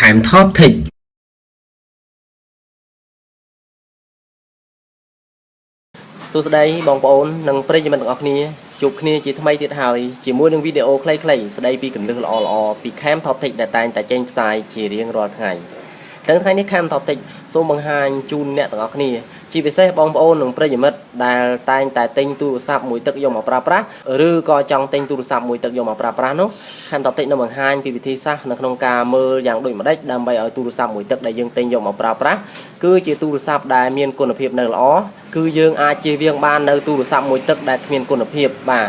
Cam Top Thịnh សួស្តីបងប្អូននិងប្រិយមិត្តទាំងអស់គ្នាជួបគ្នាជាថ្មីទៀតហើយជាមួយនឹងវីដេអូខ្លីៗស្ដីពីគន្លឹះល្អៗពី Cam Top Thịnh ដែលតែងតែចេញផ្សាយជារៀងរាល់ថ្ងៃថ្ងៃនេះ Cam Top Thịnh សូមបង្ហាញជូនអ្នកទាំងអស់គ្នាជាពិសេសបងប្អូននិងប្រិយមិត្តដែលតែងតែទិញទូរស័ព្ទមួយទឹកយកមកប្រើប្រាស់ឬក៏ចង់ទិញទូរស័ព្ទមួយទឹកយកមកប្រើប្រាស់នោះ Cam Top Thịnh នឹងបង្ហាញពីវិធីសាស្ត្រនៅក្នុងការមើលយ៉ាងដូចម្ដេចដើម្បីឲ្យទូរស័ព្ទមួយទឹកដែលយើងទិញយកមកប្រើប្រាស់គឺជាទូរស័ព្ទដែលមានគុណភាពនៅល្អគឺយើងអាចជៀសវាងបាននៅទូរស័ព្ទមួយទឹកដែលគ្មានគុណភាពបាទ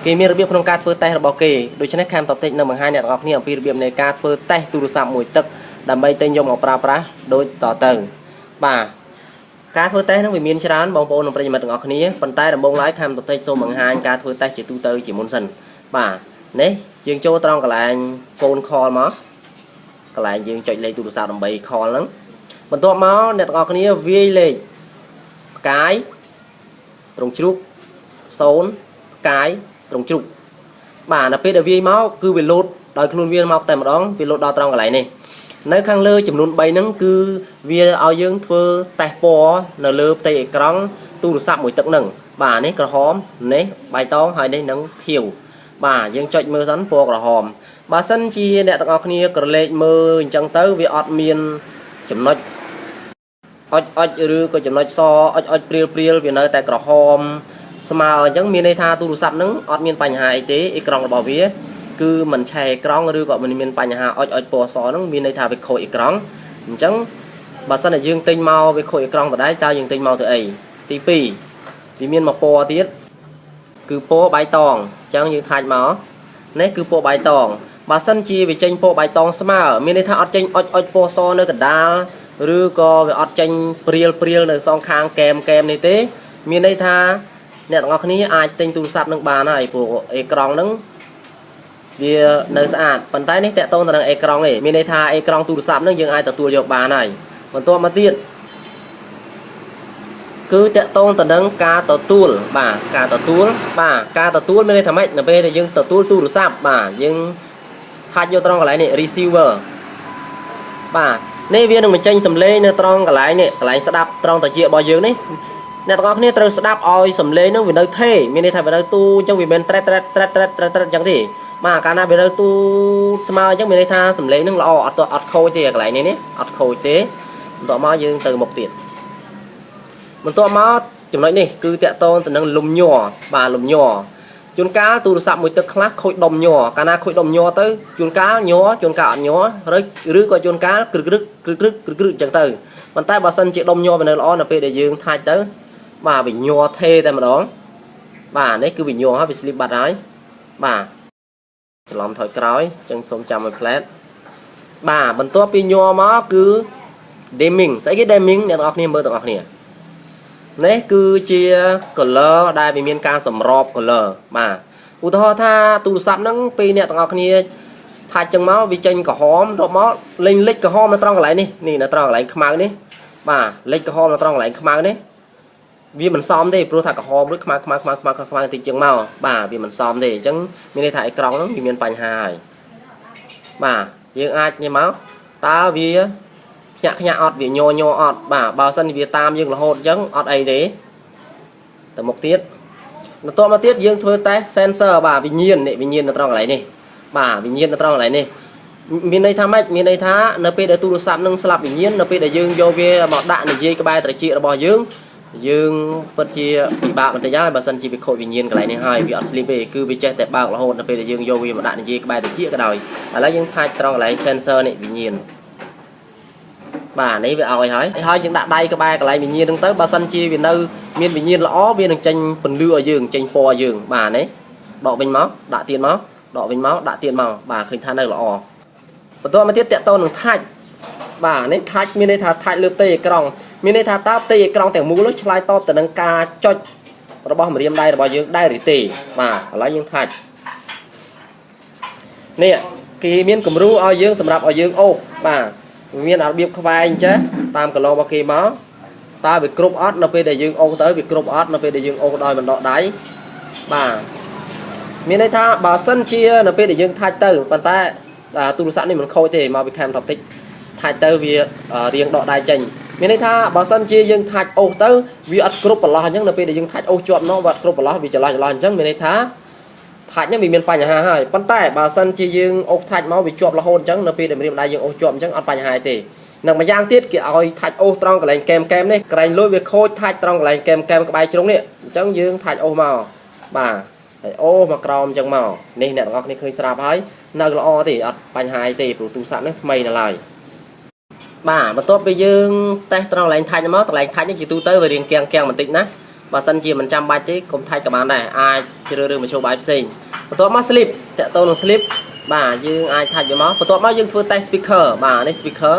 គេមានរបៀបក្នុងការធ្វើតេស្តរបស់គេដូច្នេះ Cam Top Thịnh នឹងបង្ហាញអ្នកទាំងអស់គ្នាអំពីរបៀបនៃការធ្វើតេស្តទូរស័ព្ទមួយទឹកដើម្បីទិញយកមកប្រើប្រាស់ដូចតទៅបាទការធ្វើតេស្តហ្នឹងវាមានច្រើនបងប្អូននិងប្រិយមិត្តទាំងអស់គ្នាប៉ុន្តែដំបូងឡើយ Cam Top Thịnh សូមបង្ហាញការធ្វើតេស្តជាទូទៅជាមុនសិនបាទនេះយើងចូលត្រង់កន្លែង phone call មកកន្លែងយើងចុចលេខទូរស័ព្ទដើម្បី call ហ្នឹងបន្ទាប់មកអ្នកទាំងអស់គ្នាវាយលេខផ្កាយត្រង់ជ្រូក0ផ្កាយត្រង់ជ្រូកបាទដល់ពេលដែលវាយមកគឺវាលោតដោយខ្លួនវាមកតែម្ដងវាលោតដល់ត្រង់កន្លែងនេះនៅខាងលើចំនួន3ហ្នឹងគឺវាឲ្យយើងធ្វើតេស្តពណ៌នៅលើផ្ទៃអេក្រង់ទូរស័ព្ទមួយទឹកហ្នឹងបាទនេះក្រហមនេះបៃតងហើយនេះនឹងខៀវបាទយើងចុចមើលសិនពណ៌ក្រហមបើសិនជាអ្នកទាំងអស់គ្នាក្រឡេកមើលអញ្ចឹងទៅវាអត់មានចំណុចអុចឬក៏ចំណុចសអុចព្រាលវានៅតែក្រហមស្មើអញ្ចឹងមានន័យថាទូរស័ព្ទហ្នឹងអត់មានបញ្ហាអីទេអេក្រង់របស់វាគឺមិនឆេះអេក្រង់ឬក៏មិនមានបញ្ហាអុចពណ៌សហ្នឹងមានន័យថាវាខូចអេក្រង់អញ្ចឹងបើសិនតែយើងទិញមកវាខូចអេក្រង់ដដែលតើយើងទិញមកទៅអីទី2វាមានមកពណ៌ទៀតគឺពណ៌បៃតងអញ្ចឹងយើងថាច់មកនេះគឺពណ៌បៃតងបើសិនជាវាចេញពណ៌បៃតងស្មើមានន័យថាអត់ចេញអុចពណ៌សនៅកណ្ដាលឬក៏វាអត់ចេញព្រាលនៅសងខាងកែមនេះទេមានន័យថាអ្នកទាំងអស់គ្នាអាចទិញទូរស័ព្ទនឹងបានហើយព្រោះអេក្រង់ហ្នឹងវានៅស្អាតប៉ុន្តែនេះតកតងទៅនឹងអេក្រង់ឯងមានន័យថាអេក្រង់ទូរស័ព្ទហ្នឹងយើងអាចទទួលយកបានហើយបន្ទាប់មកទៀតគឺតកតងទៅនឹងការទទួលបាទការទទួលមានន័យថាម៉េចនៅពេលដែលយើងទទួលទូរស័ព្ទបាទយើងថាច់យកត្រង់កន្លែងនេះ receiver បាទនេះវានឹងបញ្ចេញសំឡេងនៅត្រង់កន្លែងនេះកន្លែងស្ដាប់ត្រង់តាជារបស់យើងនេះអ្នកទាំងអស់គ្នាត្រូវស្ដាប់ឲ្យសំឡេងហ្នឹងវានៅថេរមានន័យថាវានៅទូអញ្ចឹងវាមិនត្រេតអញ្ចឹងទេបាទកាលណាវានៅទូស្មើអញ្ចឹងមានន័យថាសំឡេងហ្នឹងល្អអត់ខូចទេកន្លែងនេះអត់ខូចទេបន្ទាប់មកយើងទៅមុខទៀតបន្ទាប់មកចំណុចនេះគឺតាក់ទងទៅនឹងលំញ័របាទលំញ័រជួនកាលទូរស័ព្ទមួយទឹកខ្លះខូចដុំញ័រកាលណាខូចដុំញ័រទៅជួនកាលញ័រជួនកាលអត់ញ័រឬក៏ជួនកាលក្រឹកអញ្ចឹងទៅប៉ុន្តែបើសិនជាដុំញ័រវានៅល្អនៅពេលដែលយើងថាច់ទៅបាទវាញ័រថេតែម្ដងបាទនេះគឺវាញ័រហើយវាស្លីបបាត់ហើយបាទច្រឡំថយក្រោយអញ្ចឹងសូមចាំឲ្យផ្លែតបាទបន្ទាប់ពីញ័រមកគឺ dimming ស្អីគេ dimming អ្នកទាំងអស់គ្នាមើលទាំងអស់គ្នានេះគឺជា color ដែលវាមានការសម្រប color បាទឧទាហរណ៍ថាទូរស័ព្ទហ្នឹងពេលអ្នកទាំងអស់គ្នាថាច់ចឹងមកវាចេញក្រហមរត់មកលេងលិចក្រហមនៅត្រង់កន្លែងនេះនៅត្រង់កន្លែងខ្មៅនេះបាទលិចក្រហមនៅត្រង់កន្លែងខ្មៅនេះវាមិនសមទេព្រោះថាក្រហមឬខ្មៅតិចជាងមកបាទវាមិនសមទេអញ្ចឹងមានន័យថាអេក្រង់ហ្នឹងវាមានបញ្ហាហើយបាទយើងអាចនេះមកតើវាខ្ញាក់អត់វាញ័រអត់បាទបើសិនវាតាមយើងរហូតអញ្ចឹងអត់អីទេទៅមុខទៀតបន្ទាប់មកទៀតយើងធ្វើតេស្ត sensor បាទវិញ្ញាណនៅត្រង់កន្លែងនេះបាទវិញ្ញាណនៅត្រង់កន្លែងនេះមានន័យថាម៉េចមានន័យថានៅពេលដែលទូរស័ព្ទនឹងស្លាប់វិញ្ញាណនៅពេលដែលយើងយកវាមកដាក់និយាយក្បែរត្រចៀករបស់យើងពិតជាពិបាកបន្តិចហើយបើសិនជាវាខូចវិញ្ញាណកន្លែងនេះហើយវាអត់ស្លីបទេគឺវាចេះតែបើករហូតនៅពេលដែលយើងយកវាមកដាក់និយាយក្បែរត្រចៀកក៏ដោយឥឡូវយើងថាច់ត្រង់កន្លែង sensor នេះវិញ្ញាណបាទនេះវាឲ្យហើយយើងដាក់ដៃក្បែរកន្លែងវិញ្ញាណហ្នឹងទៅបើសិនជាវានៅមានវិញ្ញាណល្អវានឹងចេញពន្លឺឲ្យយើងចេញពណ៌ឲ្យយើងបាទនេះដកវិញមកដាក់ទៀតមកដកវិញមកដាក់ទៀតមកបាទឃើញថានៅល្អបន្ទាប់មកទៀតតកតនឹងថាច់បាទនេះថាច់មានន័យថាថាច់លើផ្ទៃអេក្រង់មានន័យថាតើផ្ទៃអេក្រង់ទាំងមូលនោះឆ្លើយតបទៅនឹងការចុចរបស់ម្រាមដៃរបស់យើងដែរឬទេបាទឥឡូវយើងថាច់នេះគេមានគំរូឲ្យយើងសម្រាប់ឲ្យយើងអូសបាទមានរបៀបខ្វែងចេះតាមកន្លងរបស់គេមកតើវាគ្រប់អត់នៅពេលដែលយើងអូសទៅវាគ្រប់អត់នៅពេលដែលយើងអូសដោយបណ្ដោះដៃបាទមានន័យថាបើសិនជានៅពេលដែលយើងថាច់ទៅប៉ុន្តែទូរស័ព្ទនេះមិនខូចទេមកពី Cam Top Thịnh ថាច់ទៅវារៀងដកដៃចេញមានន័យថាបើសិនជាយើងថាច់អូសទៅវាអត់គ្រប់ប្រឡោះអញ្ចឹងនៅពេលដែលយើងថាច់អូសជាប់នោះវាអត់គ្រប់ប្រឡោះវាច្រឡោះអញ្ចឹងមានន័យថាថាច់ហ្នឹងវាមានបញ្ហាហើយប៉ុន្តែបើសិនជាយើងអូសថាច់មកវាជាប់រហូតអញ្ចឹងនៅពេលដែលម្រាមដៃយើងអូសជាប់អញ្ចឹងអត់បញ្ហាទេនឹងម្យ៉ាងទៀតគេឲ្យថាច់អូសត្រង់កន្លែងកែមនេះក្រែងលុយវាខូចថាច់ត្រង់កន្លែងកែមក្បែរជ្រុងនេះអញ្ចឹងយើងថាច់អូសមកបាទហើយអូសមកក្រោមអញ្ចឹងមកនេះអ្នកទាំងអស់គ្នាឃើញស្រាប់ហើយនៅល្អទេអត់បញ្ហាទេព្រោះទូរស័ព្ទនេះថ្មីនៅឡើយបាទបន្ទាប់ពីយើងតេស្តត្រង់កន្លែងថាច់មកកន្លែងថាច់នេះជាទូទៅវារៀងគាំងបន្តិចណាបើសិនជាមិនចាំបាច់ទេកុំថាច់ក៏បានដែរអាចជ្រើសរើសមធ្យោបាយផ្សេងបន្ទាប់មក slip តាក់ទងនឹង slip បាទយើងអាចថាច់វាមកបន្ទាប់មកយើងធ្វើតេស្ត speaker បាទនេះ speaker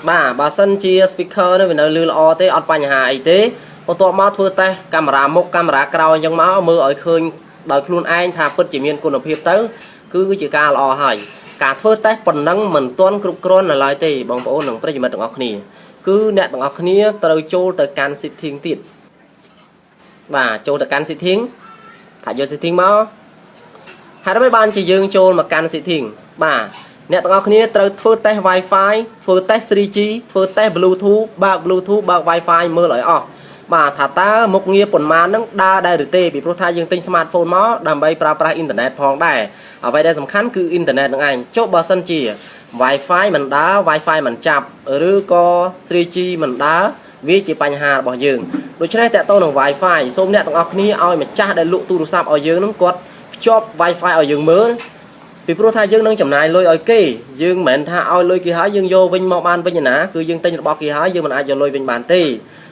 បាទបើសិនជា speaker នេះវានៅលឺល្អទេអត់បញ្ហាអីទេបន្ទាប់មកធ្វើតេស្តកាមេរ៉ាមុខកាមេរ៉ាក្រោយអញ្ចឹងមកមើលឲ្យឃើញដោយខ្លួនឯងថាពិតជាមានគុណភាពទៅគឺជាការល្អហើយការធ្វើតេស្តប៉ុណ្ណឹងមិនទាន់គ្រប់គ្រាន់នៅឡើយទេបងប្អូននិងប្រិយមិត្តទាំងអស់គ្នាគឺអ្នកទាំងអស់គ្នាត្រូវចូលទៅកាន់ setting ទៀតបាទចូលទៅកាន់ setting ថាយក setting មកហើយដើម្បីបានជាយើងចូលមកកាន់ setting បាទអ្នកទាំងអស់គ្នាត្រូវធ្វើតេស្ត Wi-Fi ធ្វើតេស្ត 3G ធ្វើតេស្ត Bluetooth បើក Bluetooth បើក Wi-Fi មើលឲ្យអស់បាទថាតើមុខងារប៉ុន្មាននឹងដើរដែរឬទេពីព្រោះថាយើងទិញ smartphone មកដើម្បីប្រើប្រាស់អ៊ីនធឺណិតផងដែរអ្វីដែលសំខាន់គឺអ៊ីនធឺណិតនឹងឯងចុះបើសិនជា Wi-Fi មិនដើរ Wi-Fi មិនចាប់ឬក៏ 3G មិនដើរវាជាបញ្ហារបស់យើងដូច្នេះតើតើនឹង Wi-Fi សូមអ្នកទាំងអស់គ្នាឲ្យម្ចាស់ដែលលក់ទូរស័ព្ទឲ្យយើងនឹងគាត់ភ្ជាប់ Wi-Fi ឲ្យយើងមើលពីព្រោះថាយើងនឹងចំណាយលុយឲ្យគេយើងមិនមែនថាឲ្យលុយគេហើយយើងយកវិញមកបានវិញណាគឺយើងទិញរបស់គេហើយយើងមិនអាចយកលុយវិញបានទេ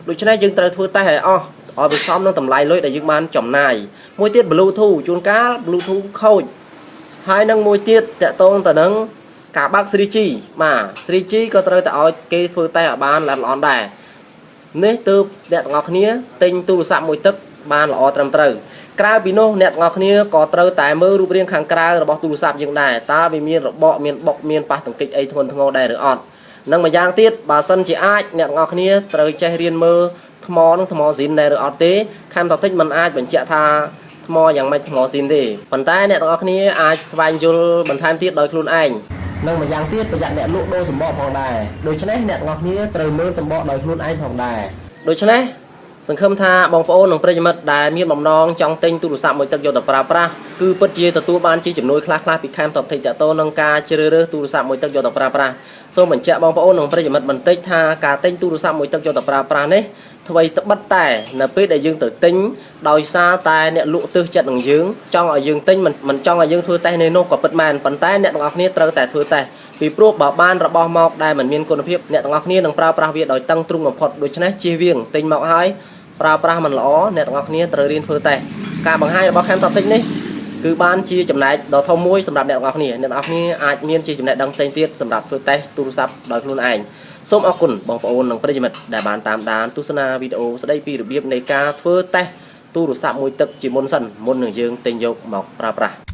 ដូច្នេះយើងត្រូវធ្វើតេស្តឲ្យអស់ឲ្យវាសមនឹងតម្លៃលុយដែលយើងបានចំណាយមួយទៀត Bluetooth ជួនកាល Bluetooth ខូចហើយនឹងមួយទៀតតកតងទៅនឹងការបើក 3G បាទ 3G ក៏ត្រូវតែឲ្យគេធ្វើតេស្តឲ្យបានល្អដែរនេះទើបអ្នកទាំងអស់គ្នាទិញទូរស័ព្ទមួយទឹកបានល្អត្រឹមត្រូវក្រៅពីនោះអ្នកទាំងអស់គ្នាក៏ត្រូវតែមើលរូបរាងខាងក្រៅរបស់ទូរស័ព្ទយើងដែរតើវាមានរបកមានបុកមានប៉ះទង្គិចអីធ្ងន់ធ្ងរដែរឬអត់និងម្យ៉ាងទៀតបើសិនជាអាចអ្នកទាំងអស់គ្នាត្រូវចេះរៀនមើលថ្មនឹងថ្មស៊ីនដែរឬអត់ទេខាំតតិចមិនអាចបញ្ជាក់ថាថ្មយ៉ាងម៉េចថ្មស៊ីនទេប៉ុន្តែអ្នកទាំងអស់គ្នាអាចស្វែងយល់បន្ថែមទៀតដោយខ្លួនឯងនិងម្យ៉ាងទៀតប្រយ័ត្នអ្នកលក់ដូរសម្បកផងដែរដូច្នេះអ្នកទាំងអស់គ្នាត្រូវមើលសម្បកដោយខ្លួនឯងផងដែរដូច្នេះសង្ឃឹមថាបងប្អូននិងប្រិយមិត្តដែលមានបំណងចង់ទិញទូរស័ព្ទមួយទឹកយកទៅប្រើប្រាស់គឺពិតជាទទួលបានជាជំនួយខ្លះៗពីខាងតបថេតតទៅនឹងការជ្រើសរើសទូរស័ព្ទមួយទឹកយកទៅប្រើប្រាស់សូមបញ្ជាក់បងប្អូននិងប្រិយមិត្តបន្តិចថាការទិញទូរស័ព្ទមួយទឹកយកទៅប្រើប្រាស់នេះអ្វីត្បិតតែនៅពេលដែលយើងទៅទិញដោយសារតែអ្នកលក់ទើសចិត្តនឹងយើងចង់ឲ្យយើងទិញមិនចង់ឲ្យយើងធ្វើតេស្តនេះនោះក៏ពិតមែនប៉ុន្តែអ្នកទាំងអស់គ្នាត្រូវតែធ្វើតេស្តពីព្រោះបើបានរបស់មកដែលមិនមានគុណភាពអ្នកទាំងអស់គ្នានឹងប្រើប្រាស់វាដោយតឹងទ្រូងបំផុតដូច្នេះជៀសវាងទិញមកហើយប្រើប្រាស់មិនល្អអ្នកទាំងអស់គ្នាត្រូវរៀនធ្វើតេស្តការបង្ហាញរបស់ខាំតបតិចនេះគឺបានជាចំណែកដ៏ធំមួយសម្រាប់អ្នកទាំងអស់គ្នាអ្នកទាំងអស់គ្នាអាចមានជាចំណេះដឹងផ្សេងទៀតសម្រាប់ធ្វើតេស្តទូរស័ព្ទដោយខ្លួនឯងសូមអរគុណបងប្អូននិងប្រិយមិត្តដែលបានតាមដានទស្សនាវីដេអូស្ដីពីរបៀបនៃការធ្វើតេស្តទូរស័ព្ទមួយទឹកជាមុនសិនមុននឹងយើងទិញយកមកប្រើប្រាស់